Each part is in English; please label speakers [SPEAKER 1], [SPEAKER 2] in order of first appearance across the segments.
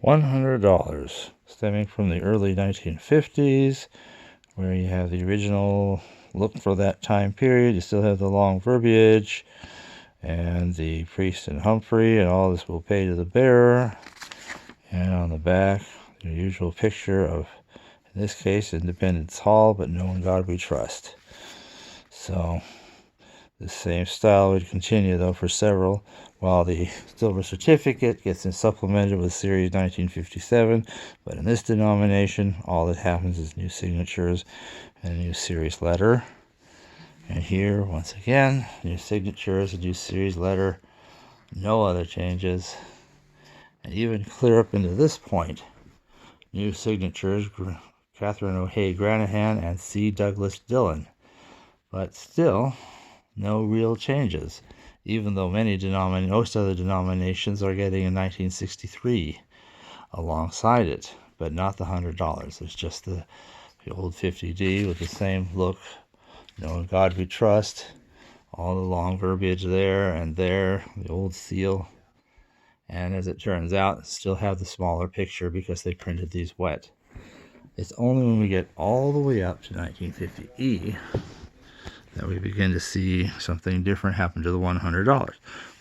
[SPEAKER 1] $100, stemming from the early 1950s, where you have the original look for that time period. You still have the long verbiage and the priest and Humphrey, and all this will pay to the bearer. And on the back, your usual picture of, in this case, Independence Hall, but knowing God we trust. So the same style would continue, though, for several, while the silver certificate gets supplemented with Series 1957. But in this denomination, all that happens is new signatures and a new series letter. And here, once again, new signatures, a new series letter, no other changes. And even clear up into this point, new signatures, Catherine O'Hay Granahan and C. Douglas Dillon. But still, no real changes, even though most other denominations are getting a 1963 alongside it, but not the $100. It's just the old 50D with the same look, knowing God we trust, all the long verbiage there and there, the old seal. And as it turns out, still have the smaller picture because they printed these wet. It's only when we get all the way up to 1950E that we begin to see something different happen to the $100.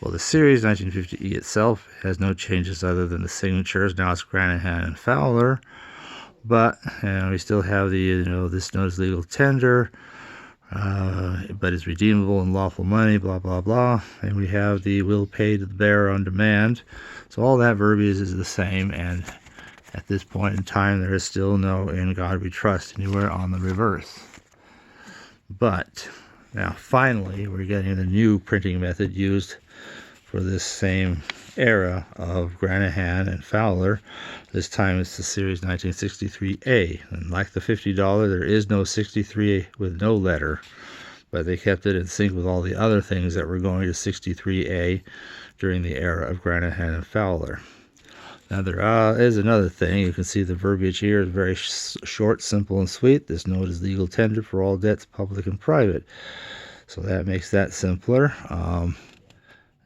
[SPEAKER 1] Well, the series 1950E itself has no changes other than the signatures. Now it's Granahan and Fowler, but we still have the, this note is legal tender, but it's redeemable in lawful money, blah, blah, blah. And we have the will pay to the bearer on demand. So all that verbiage is the same, and at this point in time, there is still no in God we trust anywhere on the reverse. But now finally, we're getting the new printing method used for this same era of Granahan and Fowler. This time it's the Series 1963A. And like the $50, there is no 63 with no letter, but they kept it in sync with all the other things that were going to 63A during the era of Granahan and Fowler. Now there is another thing. You can see the verbiage here is very short, simple, and sweet. This note is legal tender for all debts, public and private. So that makes that simpler.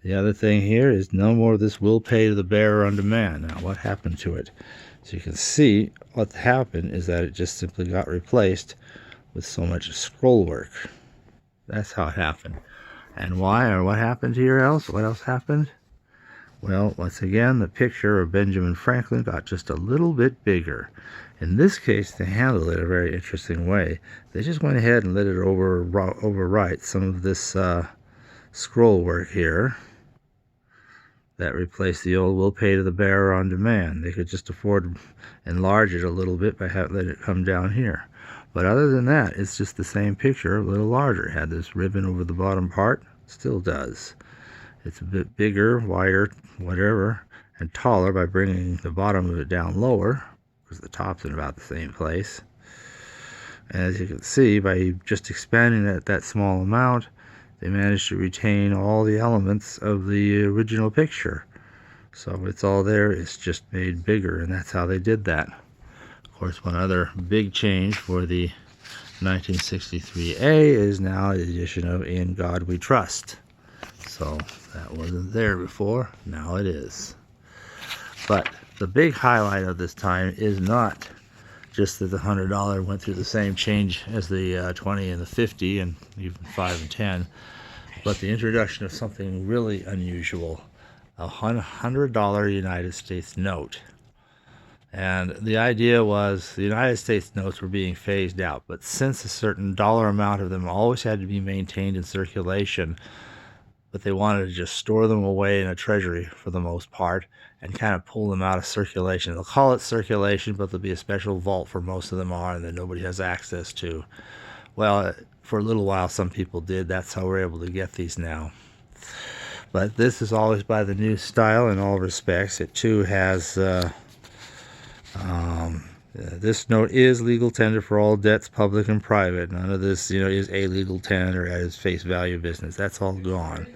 [SPEAKER 1] The other thing here is no more of this will pay to the bearer on demand. Now what happened to it? So you can see what happened is that it just simply got replaced with so much scroll work. That's how it happened. And why or what happened here else? What else happened? Well, once again, the picture of Benjamin Franklin got just a little bit bigger. In this case, they handled it a very interesting way. They just went ahead and let it overwrite some of this scroll work here that replaced the old will pay to the bearer on demand. They could just afford to enlarge it a little bit by letting it come down here. But other than that, it's just the same picture, a little larger. It had this ribbon over the bottom part, still does. It's a bit bigger, wider, whatever, and taller by bringing the bottom of it down lower, because the top's in about the same place. And as you can see, by just expanding it that small amount, they managed to retain all the elements of the original picture. So it's all there, it's just made bigger, and that's how they did that. Of course, one other big change for the 1963A is now the addition of In God We Trust. So that wasn't there before, now it is. But the big highlight of this time is not just that the $100 went through the same change as the 20 and the 50 and even 5 and 10, but the introduction of something really unusual, a $100 United States note. And the idea was the United States notes were being phased out, but since a certain dollar amount of them always had to be maintained in circulation, but they wanted to just store them away in a treasury for the most part and kind of pull them out of circulation. They'll call it circulation, but there'll be a special vault for most of them and that nobody has access to. Well, for a little while some people did. That's how we're able to get these now. But this is always by the new style in all respects. It too has this note is legal tender for all debts, public and private. None of this, is a legal tender at its face value business. That's all gone.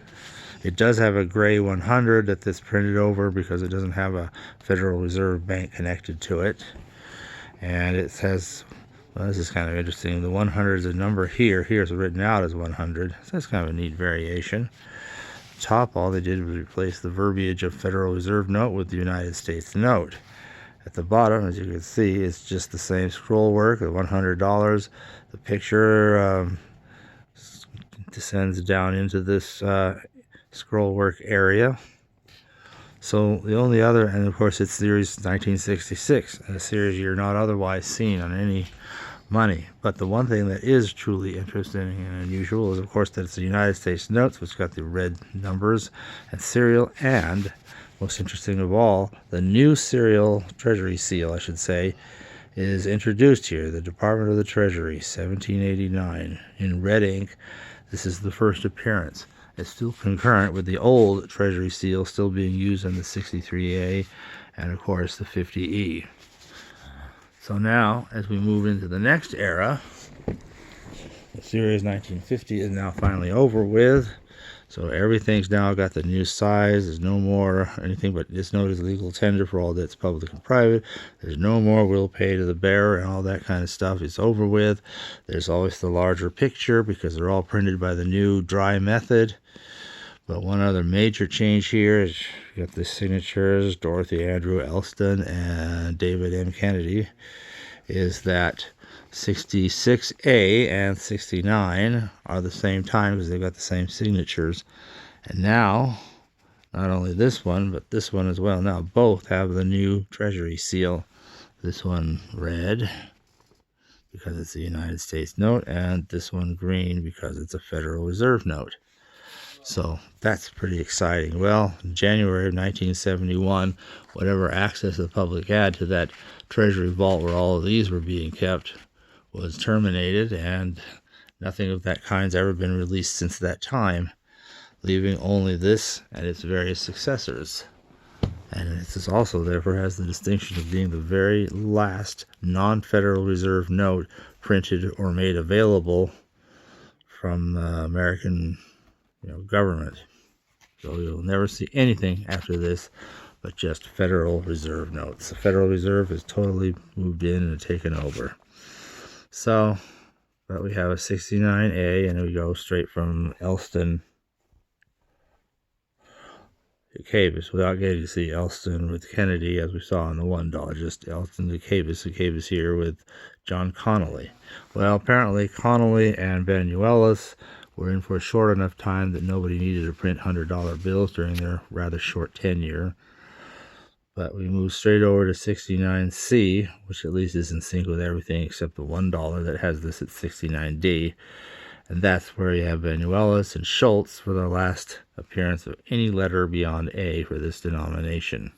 [SPEAKER 1] It does have a gray 100 that's printed over because it doesn't have a Federal Reserve Bank connected to it. And it says, well, this is kind of interesting. The 100 is a number here. Here it's written out as 100. So that's kind of a neat variation. Top, all they did was replace the verbiage of Federal Reserve note with the United States note. At the bottom, as you can see, it's just the same scroll work, the $100. The picture descends down into this scroll work area. So the only other, and of course it's series 1966, a series you're not otherwise seen on any money. But the one thing that is truly interesting and unusual is, of course, that it's the United States notes, which got the red numbers and serial, and most interesting of all, the new serial Treasury Seal, I should say, is introduced here. The Department of the Treasury, 1789, in red ink. This is the first appearance. It's still concurrent with the old Treasury Seal still being used on the 63A and, of course, the 50E. So now, as we move into the next era, the series 1950 is now finally over with. So everything's now got the new size. There's no more anything but this note is legal tender for all debts public and private. There's no more will pay to the bearer and all that kind of stuff. It's over with. There's always the larger picture because they're all printed by the new dry method. But one other major change here is you got the signatures, Dorothy Andrew Elston and David M. Kennedy, is that 66A and 69 are the same time because they've got the same signatures. And now, not only this one, but this one as well. Now both have the new Treasury Seal. This one red because it's a United States note, and this one green because it's a Federal Reserve note. So that's pretty exciting. Well, in January of 1971, whatever access the public had to that Treasury vault where all of these were being kept was terminated, and nothing of that kind's ever been released since that time, leaving only this and its various successors. And this also therefore has the distinction of being the very last non-Federal Reserve note printed or made available from the American government. So you'll never see anything after this but just Federal Reserve notes. The Federal Reserve has totally moved in and taken over. So, but we have a 69A, and we go straight from Elston to Cabus without getting to see Elston with Kennedy as we saw in the $1. Just Elston to Cabus here with John Connolly. Well, apparently Connolly and Banuelos were in for a short enough time that nobody needed to print $100 bills during their rather short tenure. But we move straight over to 69C, which at least is in sync with everything except the $1 that has this at 69D. And that's where you have Banuelos and Schultz for the last appearance of any letter beyond A for this denomination.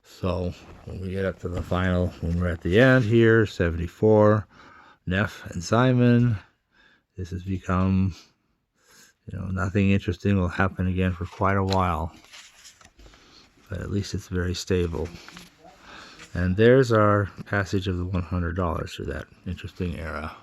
[SPEAKER 1] So when we get up to the final, when we're at the end here, 74, Neff and Simon, this has become, nothing interesting will happen again for quite a while. But at least it's very stable. And there's our passage of the $100 through that interesting era.